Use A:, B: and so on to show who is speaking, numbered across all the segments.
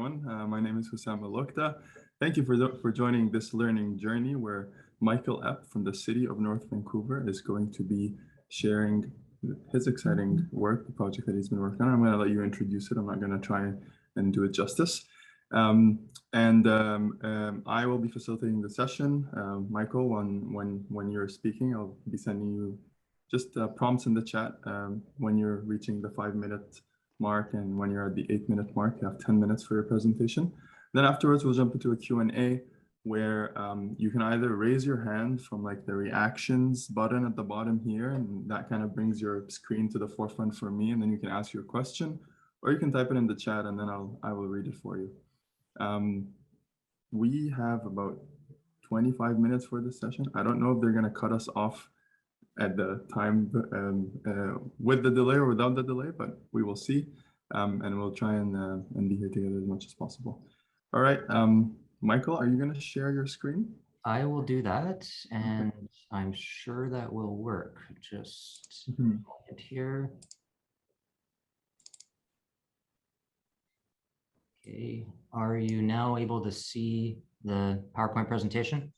A: everyone. My name is Hussam Alokta. Thank you for joining this learning journey where Michael Epp from the city of North Vancouver is going to be sharing his exciting work, the project that he's been working on. I'm going to let you introduce it. I'm not going to try and do it justice. I will be facilitating the session. Michael, when you're speaking, I'll be sending you just prompts in the chat when you're reaching the 5-minute mark, and when you're at the 8-minute mark, you have 10 minutes for your presentation. Then afterwards, we'll jump into a Q&A where you can either raise your hand from like the reactions button at the bottom here, and that kind of brings your screen to the forefront for me, and then you can ask your question, or you can type it in the chat and then I will read it for you. We have about 25 minutes for this session. I don't know if they're going to cut us off at the time with the delay or without the delay, but we will see, and we'll try and be here together as much as possible. All right, Michael, are you going to share your screen?
B: I will do that, and I'm sure that will work. Just get here. Okay, are you now able to see the PowerPoint presentation?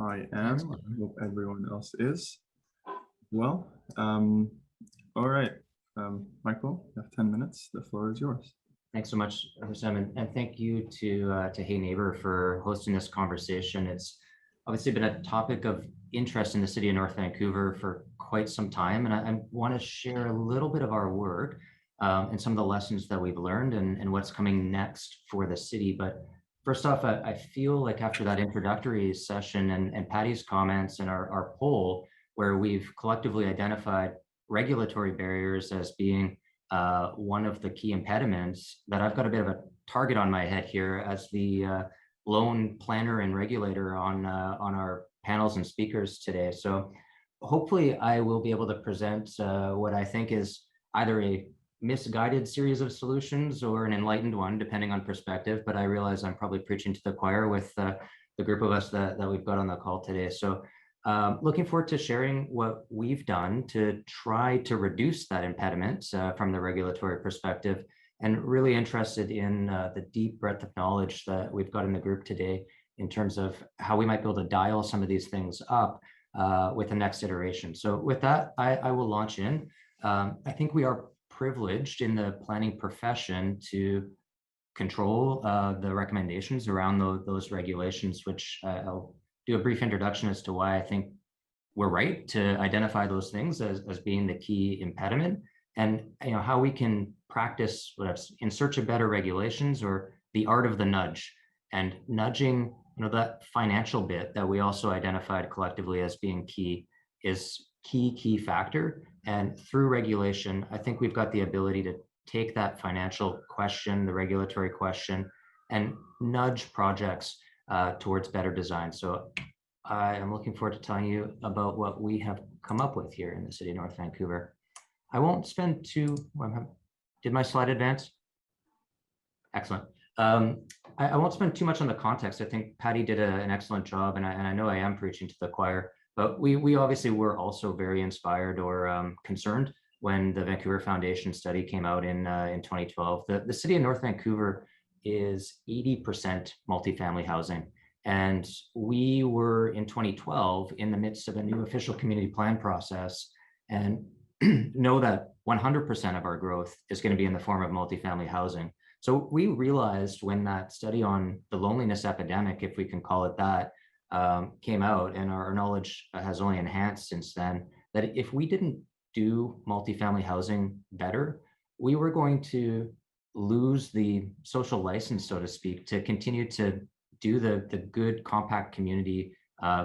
A: I am. I hope everyone else is. Well, all right, Michael, you have 10 minutes. The floor is yours.
B: Thanks so much, Hussam, and thank you to Hey Neighbour for hosting this conversation. It's obviously been a topic of interest in the city of North Vancouver for quite some time, and I want to share a little bit of our work and some of the lessons that we've learned and what's coming next for the city. But first off, I feel like after that introductory session and Patty's comments and our poll, where we've collectively identified regulatory barriers as being one of the key impediments, that I've got a bit of a target on my head here as the lone planner and regulator on our panels and speakers today. So hopefully I will be able to present what I think is either a misguided series of solutions or an enlightened one, depending on perspective, but I realize I'm probably preaching to the choir with the group of us that we've got on the call today. So looking forward to sharing what we've done to try to reduce that impediment from the regulatory perspective, and really interested in the deep breadth of knowledge that we've got in the group today in terms of how we might be able to dial some of these things up with the next iteration. So with that, I will launch in. I think we are privileged in the planning profession to control the recommendations around those regulations, which I'll do a brief introduction as to why I think we're right to identify those things as being the key impediment, and how we can practice what's in search of better regulations, or the art of the nudge, and nudging, that financial bit that we also identified collectively as being key is key factor. And through regulation, I think we've got the ability to take that financial question, the regulatory question, and nudge projects towards better design. So I am looking forward to telling you about what we have come up with here in the city of North Vancouver. I won't spend did my slide advance? Excellent. I won't spend too much on the context. I think Patty did an excellent job, and I know I am preaching to the choir, but we obviously were also very inspired or concerned when the Vancouver Foundation study came out in 2012. The city of North Vancouver is 80% multifamily housing. And we were in 2012 in the midst of a new official community plan process, and know that 100% of our growth is going to be in the form of multifamily housing. So we realized when that study on the loneliness epidemic, if we can call it that, came out, and our knowledge has only enhanced since then, that if we didn't do multifamily housing better, we were going to lose the social license, so to speak, to continue to do the good compact community,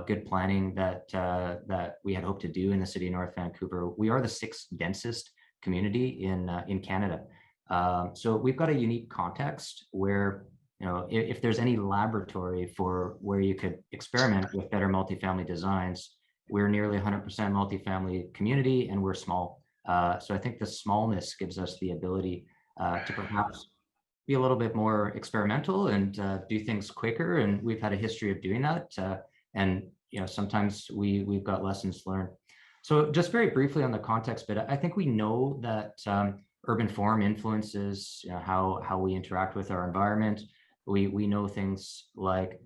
B: good planning that we had hoped to do in the city of North Vancouver. We are the 6th densest community in Canada. So we've got a unique context where, if there's any laboratory for where you could experiment with better multifamily designs, we're nearly 100% multifamily community, and we're small. So I think the smallness gives us the ability to perhaps be a little bit more experimental and do things quicker. And we've had a history of doing that. And sometimes we've got lessons learned. So just very briefly on the context bit, I think we know that urban form influences, how we interact with our environment. We know things like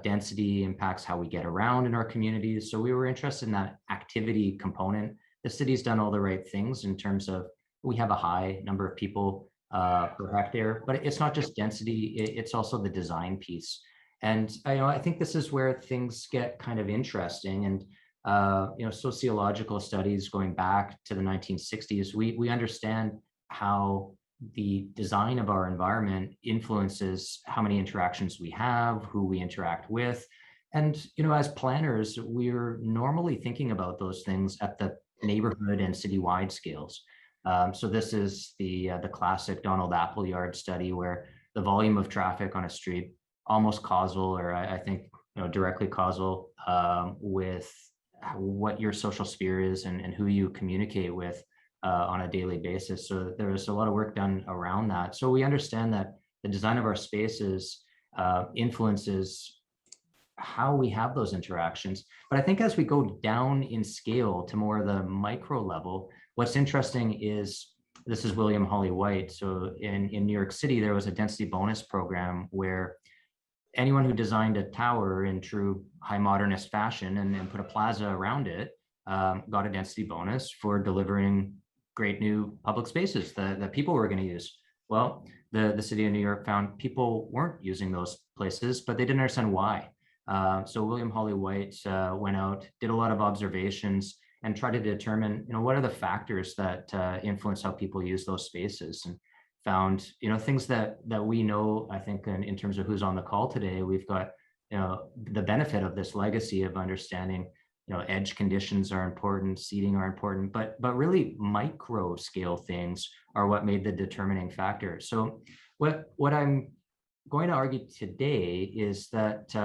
B: density impacts how we get around in our communities. So we were interested in that activity component. The city's done all the right things in terms of we have a high number of people per hectare, but it's not just density, it's also the design piece. And I think this is where things get kind of interesting. And sociological studies going back to the 1960s, we understand how the design of our environment influences how many interactions we have, who we interact with. And, as planners, we're normally thinking about those things at the neighborhood and citywide scales. So this is the classic Donald Appleyard study where the volume of traffic on a street almost causal, or I think directly causal with what your social sphere is and who you communicate with on a daily basis. So there's a lot of work done around that. So we understand that the design of our spaces influences how we have those interactions. But I think as we go down in scale to more of the micro level, what's interesting is, this is William Hawley White. So in New York City, there was a density bonus program where anyone who designed a tower in true high modernist fashion and put a plaza around it got a density bonus for delivering great new public spaces that people were going to use. Well, the city of New York found people weren't using those places, but they didn't understand why. So William Hawley White went out, did a lot of observations, and tried to determine, what are the factors that influence how people use those spaces, and found, things that we know. I think in terms of who's on the call today, we've got, the benefit of this legacy of understanding, edge conditions are important, seating are important, but really micro scale things are what made the determining factor. So what I'm going to argue today is that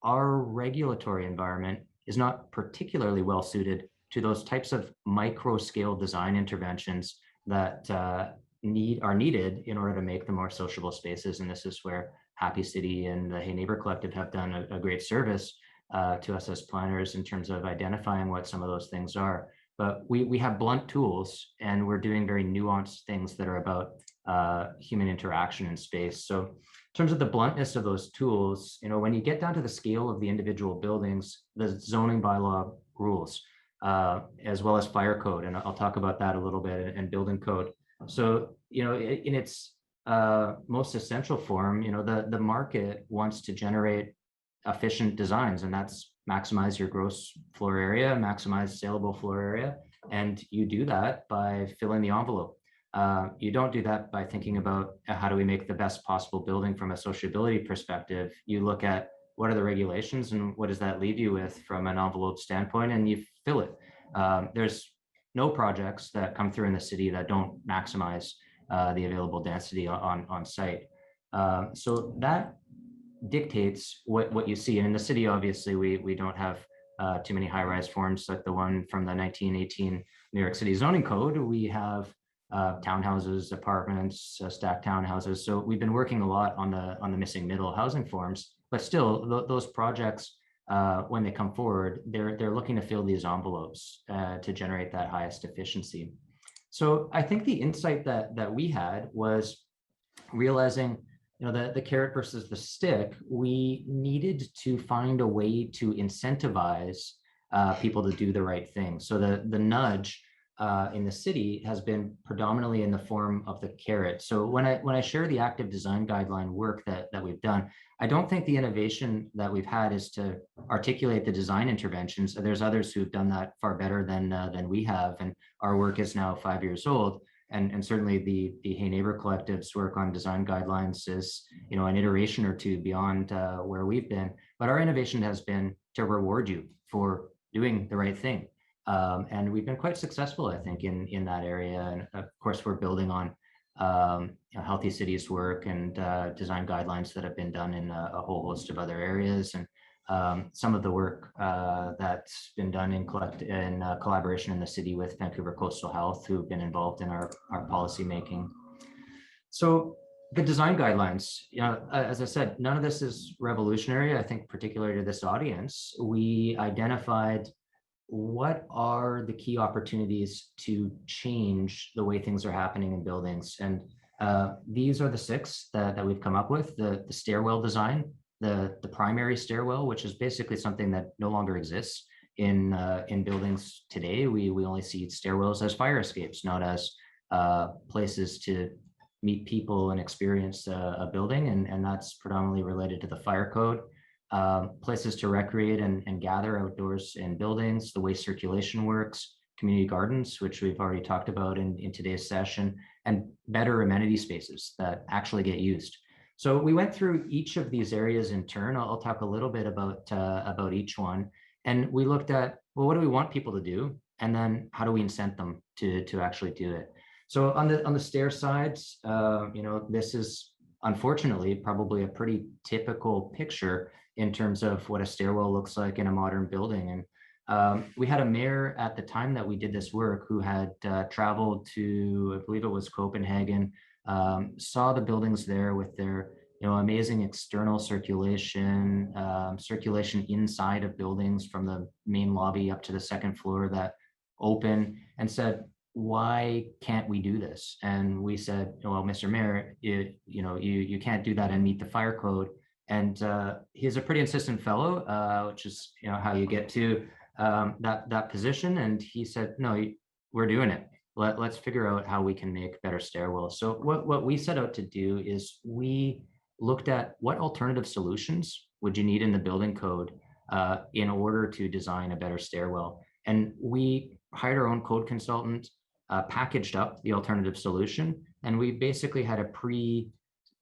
B: our regulatory environment is not particularly well suited to those types of micro scale design interventions that are needed in order to make them more sociable spaces. And this is where Happy City and the Hey Neighbor Collective have done a great service to us as planners in terms of identifying what some of those things are. But we have blunt tools, and we're doing very nuanced things that are about human interaction in space. So in terms of the bluntness of those tools, when you get down to the scale of the individual buildings, the zoning bylaw rules, as well as fire code, and I'll talk about that a little bit, and building code. So, in its most essential form, the market wants to generate efficient designs, and that's maximize your gross floor area, maximize saleable floor area. And you do that by filling the envelope. You don't do that by thinking about how do we make the best possible building from a sociability perspective. You look at what are the regulations and what does that leave you with from an envelope standpoint, and you fill it. There's no projects that come through in the city that don't maximize the available density on site. So that dictates what you see. And in the city, obviously, we don't have too many high-rise forms like the one from the 1918 New York City zoning code. We have townhouses, apartments, stacked townhouses. So we've been working a lot on the missing middle housing forms, but still those projects, when they come forward, they're looking to fill these envelopes to generate that highest efficiency. So I think the insight that we had was realizing, the carrot versus the stick. We needed to find a way to incentivize people to do the right thing. So the nudge in the city has been predominantly in the form of the carrot. So when I share the active design guideline work that we've done, I don't think the innovation that we've had is to articulate the design interventions. There's others who've done that far better than we have, and our work is now 5 years old. And certainly the Hey Neighbor Collective's work on design guidelines is, an iteration or two beyond where we've been. But our innovation has been to reward you for doing the right thing. And we've been quite successful, I think, in that area. And of course, we're building on Healthy Cities work and design guidelines that have been done in a whole host of other areas. And some of the work that's been done in collaboration in the city with Vancouver Coastal Health, who've been involved in our policy making. So the design guidelines, as I said, none of this is revolutionary. I think particularly to this audience, we identified what are the key opportunities to change the way things are happening in buildings? And these are the 6 that we've come up with. The stairwell design, the primary stairwell, which is basically something that no longer exists in buildings today. We only see stairwells as fire escapes, not as places to meet people and experience a building, and that's predominantly related to the fire code. Places to recreate and gather outdoors in buildings, the way circulation works, community gardens, which we've already talked about in today's session, and better amenity spaces that actually get used. So we went through each of these areas in turn. I'll talk a little bit about each one. And we looked at, well, what do we want people to do? And then how do we incent them to actually do it? So on the stair sides, this is unfortunately probably a pretty typical picture in terms of what a stairwell looks like in a modern building. And we had a mayor at the time that we did this work who had traveled to, I believe it was Copenhagen, saw the buildings there with their amazing external circulation, circulation inside of buildings from the main lobby up to the second floor that open, and said, why can't we do this? And we said, well, Mr. Mayor, you can't do that and meet the fire code. And he's a pretty insistent fellow, which is how you get to that position. And he said, no, we're doing it. Let's figure out how we can make better stairwells. So what we set out to do is we looked at what alternative solutions would you need in the building code in order to design a better stairwell. And we hired our own code consultant, packaged up the alternative solution, and we basically had a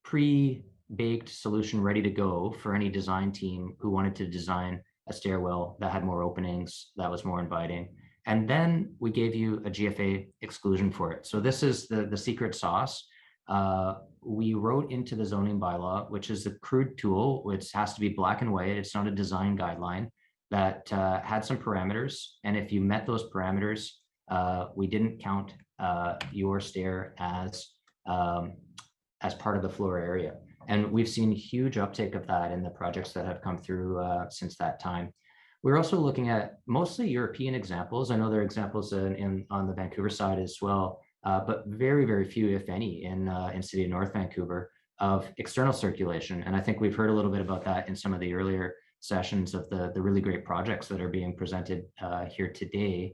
B: pre-baked solution ready to go for any design team who wanted to design a stairwell that had more openings, that was more inviting. And then we gave you a GFA exclusion for it. So this is the secret sauce. We wrote into the zoning bylaw, which is a crude tool, which has to be black and white. It's not a design guideline, that had some parameters. And if you met those parameters, we didn't count your stair as part of the floor area. And we've seen huge uptake of that in the projects that have come through since that time. We're also looking at mostly European examples. I know there are examples on the Vancouver side as well, but very, very few, if any, in city of North Vancouver, of external circulation. And I think we've heard a little bit about that in some of the earlier sessions of the really great projects that are being presented here today.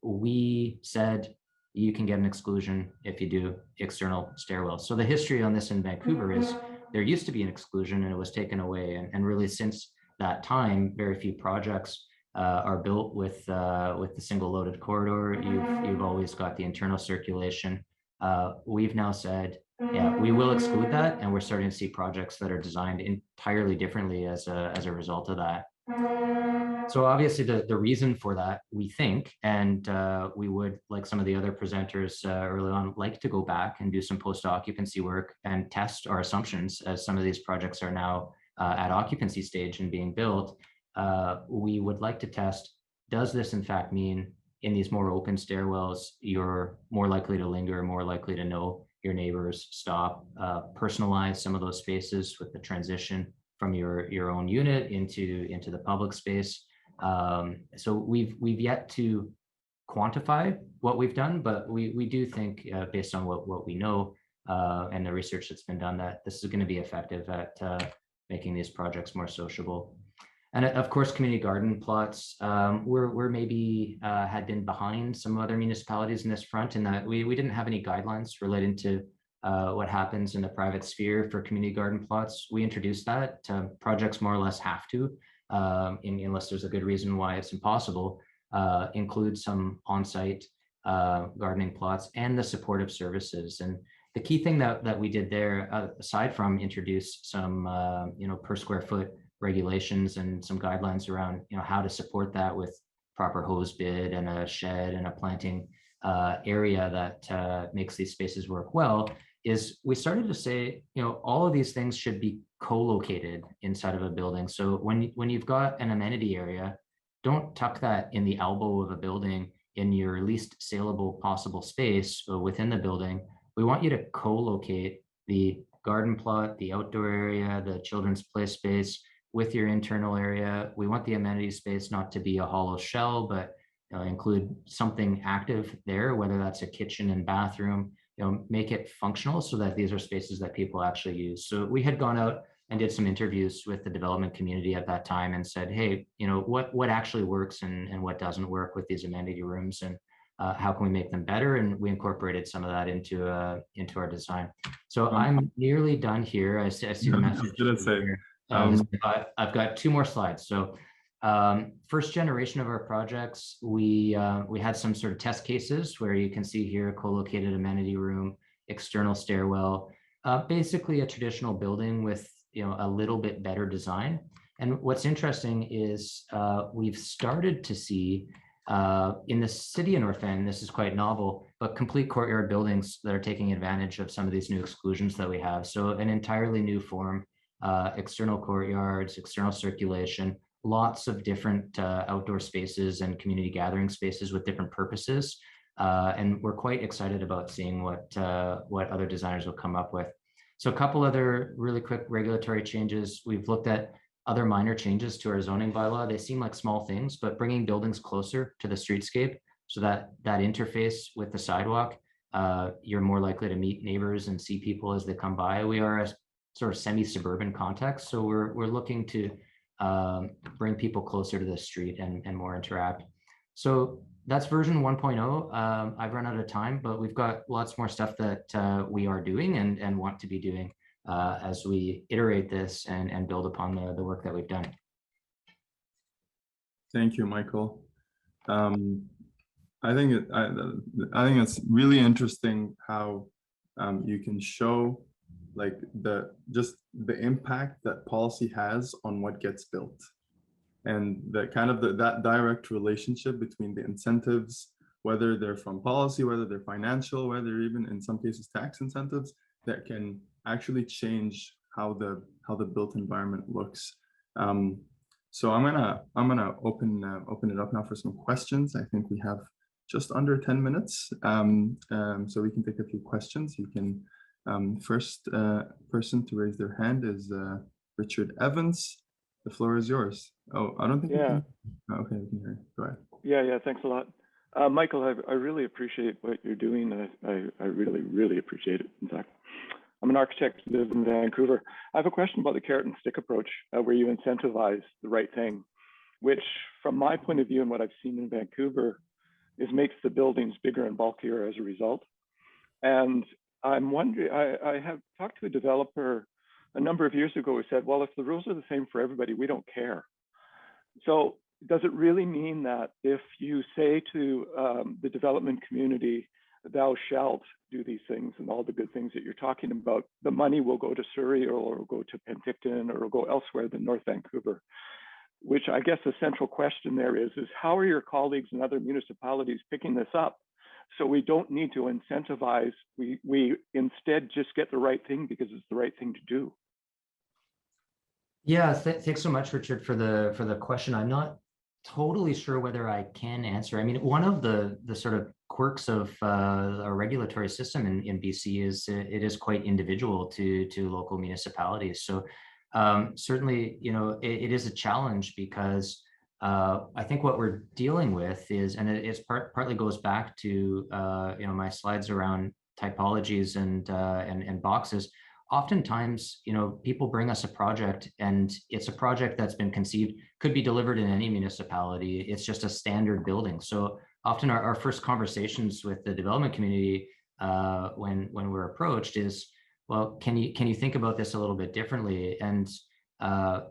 B: We said you can get an exclusion if you do external stairwells. So the history on this in Vancouver is there used to be an exclusion and it was taken away. And really since that time, very few projects are built with the single loaded corridor. You've always got the internal circulation. We've now said, yeah, we will exclude that, and we're starting to see projects that are designed entirely differently as a result of that. So obviously the reason for that, we think, and we would, like some of the other presenters early on, like to go back and do some post-occupancy work and test our assumptions as some of these projects are now at occupancy stage and being built. We would like to test, does this in fact mean in these more open stairwells, you're more likely to linger, more likely to know your neighbors, stop, personalize some of those spaces with the transition from your own unit into the public space. So we've yet to quantify what we've done, but we do think based on what we know and the research that's been done, that this is going to be effective at making these projects more sociable. And of course, community garden plots, we're maybe had been behind some other municipalities in this front, in that we didn't have any guidelines relating to what happens in the private sphere for community garden plots. We introduced that. Projects more or less have to, unless there's a good reason why it's impossible, include some on-site gardening plots and the supportive services. And the key thing that we did there, aside from introduce some per square foot regulations and some guidelines around how to support that with proper hose bid and a shed and a planting area that makes these spaces work well, is we started to say, all of these things should be co-located inside of a building. So when you've got an amenity area, don't tuck that in the elbow of a building in your least saleable possible space within the building. We want you to co-locate the garden plot, the outdoor area, the children's play space with your internal area. We want the amenity space not to be a hollow shell, but include something active there, whether that's a kitchen and bathroom, make it functional so that these are spaces that people actually use. So we had gone out and did some interviews with the development community at that time and said, hey, what actually works and what doesn't work with these amenity rooms, and how can we make them better? And we incorporated some of that into our design. So I'm nearly done here. I see the message here. I've got 2 more slides. So first generation of our projects, we had some sort of test cases where you can see here co-located amenity room, external stairwell, basically a traditional building with a little bit better design. And what's interesting is we've started to see in the city of North Van, this is quite novel, but complete courtyard buildings that are taking advantage of some of these new exclusions that we have. So an entirely new form, external courtyards, external circulation, lots of different outdoor spaces and community gathering spaces with different purposes. And we're quite excited about seeing what other designers will come up with. So a couple other really quick regulatory changes. We've looked at other minor changes to our zoning bylaw. They seem like small things, but bringing buildings closer to the streetscape so that interface with the sidewalk, you're more likely to meet neighbors and see people as they come by. We are a sort of semi-suburban context, so we're looking to bring people closer to the street and more interact. So that's version 1.0. I've run out of time, but we've got lots more stuff that we are doing and want to be doing as we iterate this and build upon the work that we've done.
A: Thank you, Michael. I think it's really interesting how you can show like the impact that policy has on what gets built, and the kind of that direct relationship between the incentives, whether they're from policy, whether they're financial, whether even in some cases tax incentives, that can actually change how the built environment looks. So I'm gonna open it up now for some questions. I think we have just under 10 minutes, so we can take a few questions. You can first person to raise their hand is Richard Evans. The floor is yours. Oh, I don't think.
C: Yeah.
A: Okay, we can hear you. Go ahead.
C: Yeah. Thanks a lot, Michael. I really appreciate what you're doing. I really appreciate it. In fact, I'm an architect who lives in Vancouver. I have a question about the carrot and stick approach, where you incentivize the right thing, which, from my point of view and what I've seen in Vancouver, makes the buildings bigger and bulkier as a result. And I'm wondering, I have talked to a developer a number of years ago who said, well, if the rules are the same for everybody, we don't care. So does it really mean that if you say to the development community, thou shalt do these things and all the good things that you're talking about, the money will go to Surrey or go to Penticton or go elsewhere than North Vancouver? Which I guess the central question there is how are your colleagues in other municipalities picking this up? So we don't need to incentivize, we instead just get the right thing because it's the right thing to do.
B: Yeah, thanks so much, Richard, for the question. I'm not totally sure whether I can answer. I mean, one of the sort of quirks of our regulatory system in BC is it is quite individual to local municipalities. So certainly, it is a challenge because I think what we're dealing with is, and it's partly goes back to my slides around typologies and boxes. Oftentimes, people bring us a project and it's a project that's been conceived, could be delivered in any municipality. It's just a standard building. So often our first conversations with the development community when we're approached is, well, can you think about this a little bit differently? And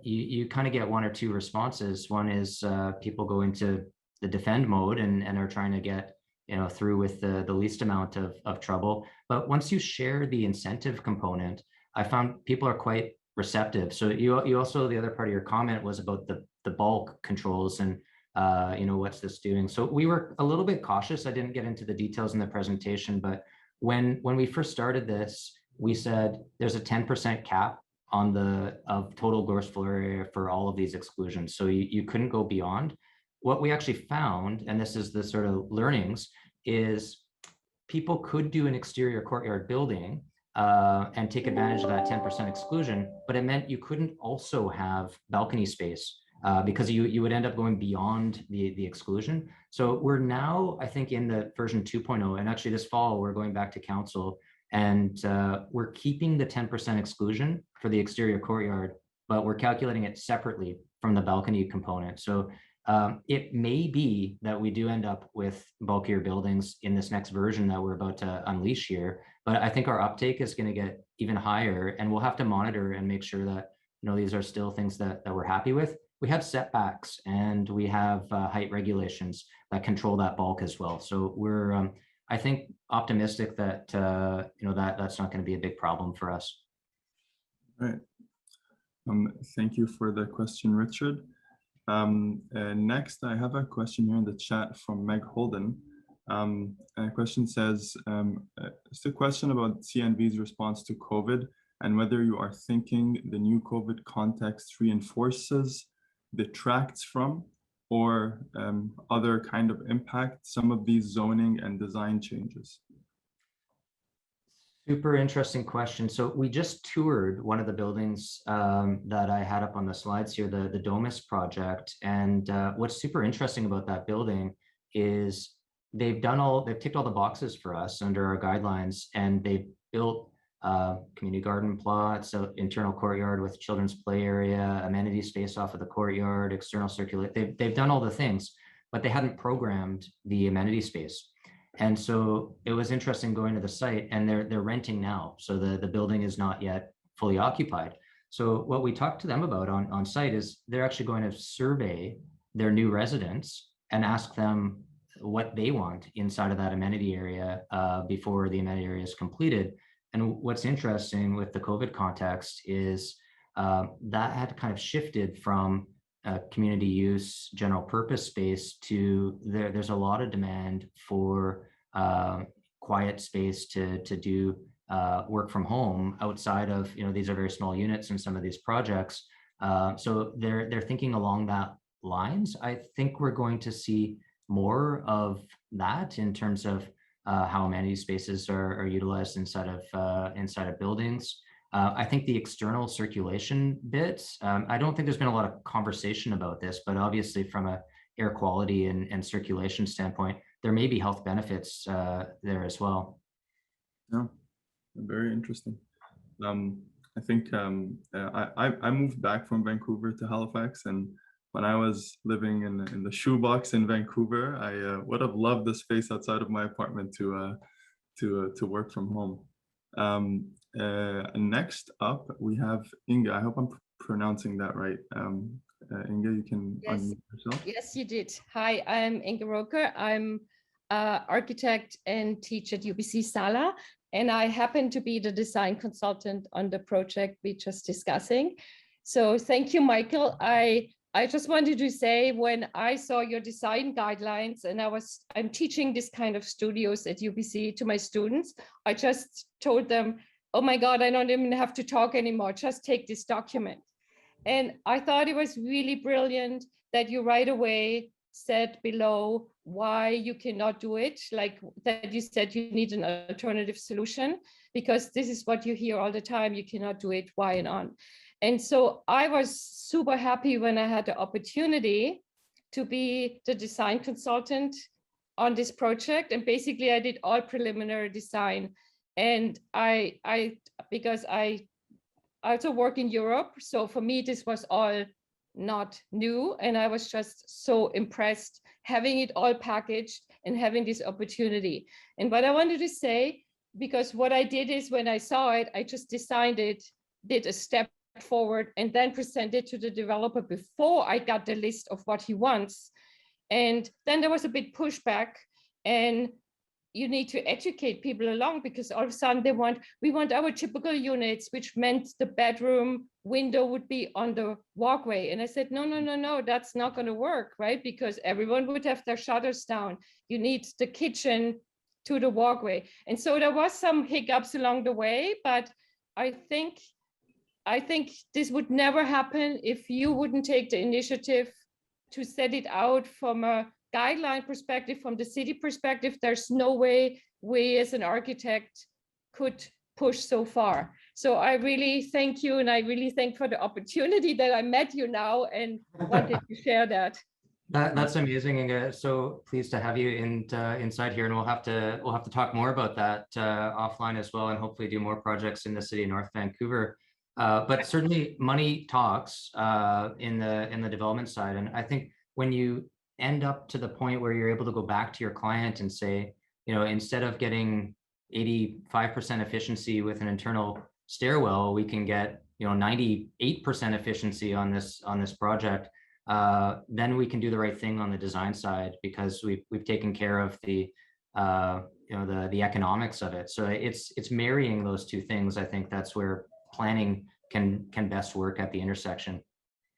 B: you kind of get one or two responses. One is people go into the defend mode and are trying to get through with the least amount of trouble. But once you share the incentive component, I found people are quite receptive. So you also, the other part of your comment was about the bulk controls and what's this doing? So we were a little bit cautious. I didn't get into the details in the presentation, but when we first started this, we said there's a 10% cap on of total gross floor area for all of these exclusions. So you couldn't go beyond. What we actually found, and this is the sort of learnings, is people could do an exterior courtyard building and take advantage of that 10% exclusion, but it meant you couldn't also have balcony space because you would end up going beyond the exclusion. So we're now, I think, in the version 2.0, and actually this fall, we're going back to council, and we're keeping the 10% exclusion for the exterior courtyard, but we're calculating it separately from the balcony component. So it may be that we do end up with bulkier buildings in this next version that we're about to unleash here, but I think our uptake is going to get even higher, and we'll have to monitor and make sure that, you know, these are still things that we're happy with. We have setbacks and we have height regulations that control that bulk as well. So we're, I think, optimistic that you know, that's not going to be a big problem for us.
A: Right. Thank you for the question, Richard. Next, I have a question here in the chat from Meg Holden. And the question says, it's a question about CNV's response to COVID and whether you are thinking the new COVID context reinforces, detracts from, or other kind of impact some of these zoning and design changes.
B: Super interesting question. So we just toured one of the buildings that I had up on the slides here, the Domus project. And what's super interesting about that building is they've ticked all the boxes for us under our guidelines, and they've built community garden plots, so internal courtyard with children's play area, amenity space off of the courtyard, external circulate. They've done all the things, but they hadn't programmed the amenity space. And so it was interesting going to the site, and they're renting now. So the building is not yet fully occupied. So what we talked to them about on site is they're actually going to survey their new residents and ask them what they want inside of that amenity area before the amenity area is completed. And what's interesting with the COVID context is that had kind of shifted from community use, general purpose space to there's a lot of demand for quiet space to do work from home outside of, you know, these are very small units in some of these projects. So they're thinking along that lines. I think we're going to see more of that in terms of how amenity spaces are utilized inside of buildings. I think the external circulation bit, I don't think there's been a lot of conversation about this, but obviously from a air quality and circulation standpoint, there may be health benefits there as well.
A: Yeah, very interesting. I think I moved back from Vancouver to Halifax, and when I was living in the shoebox in Vancouver, I would have loved the space outside of my apartment to work from home. Next up, we have Inga. I hope I'm pronouncing that right. Inga, you can unmute yourself.
D: Yes, you did. Hi, I'm Inga Roker. I'm architect and teach at UBC Sala, and I happen to be the design consultant on the project we're just discussing. So thank you, Michael. I just wanted to say, when I saw your design guidelines and I'm teaching this kind of studios at UBC to my students, I just told them, oh my God, I don't even have to talk anymore, just take this document. And I thought it was really brilliant that you right away said below why you cannot do it, like that you said you need an alternative solution, because this is what you hear all the time, you cannot do it, why and on. And so I was super happy when I had the opportunity to be the design consultant on this project. And basically I did all preliminary design. And because I also work in Europe, so for me, this was all not new. And I was just so impressed having it all packaged and having this opportunity. And what I wanted to say, because what I did is when I saw it, I just designed it, did a step forward, and then presented to the developer before I got the list of what he wants. And then there was a bit pushback, and you need to educate people along, because all of a sudden we want our typical units, which meant the bedroom window would be on the walkway. And I said, no, that's not going to work, right? Because everyone would have their shutters down. You need the kitchen to the walkway. And so there was some hiccups along the way, but I think this would never happen if you wouldn't take the initiative to set it out from a guideline perspective, from the city perspective. There's no way we as an architect could push so far. So I really thank you, and I really thank for the opportunity that I met you now and wanted to share that.
B: That's amazing, Inga. So pleased to have you inside here, and we'll have to talk more about that offline as well, and hopefully do more projects in the city of North Vancouver. But certainly, money talks in the development side, and I think when you end up to the point where you're able to go back to your client and say, instead of getting 85% efficiency with an internal stairwell, we can get 98% efficiency on this project. Then we can do the right thing on the design side, because we've taken care of the the economics of it. So it's marrying those two things. I think that's where planning can best work at the intersection.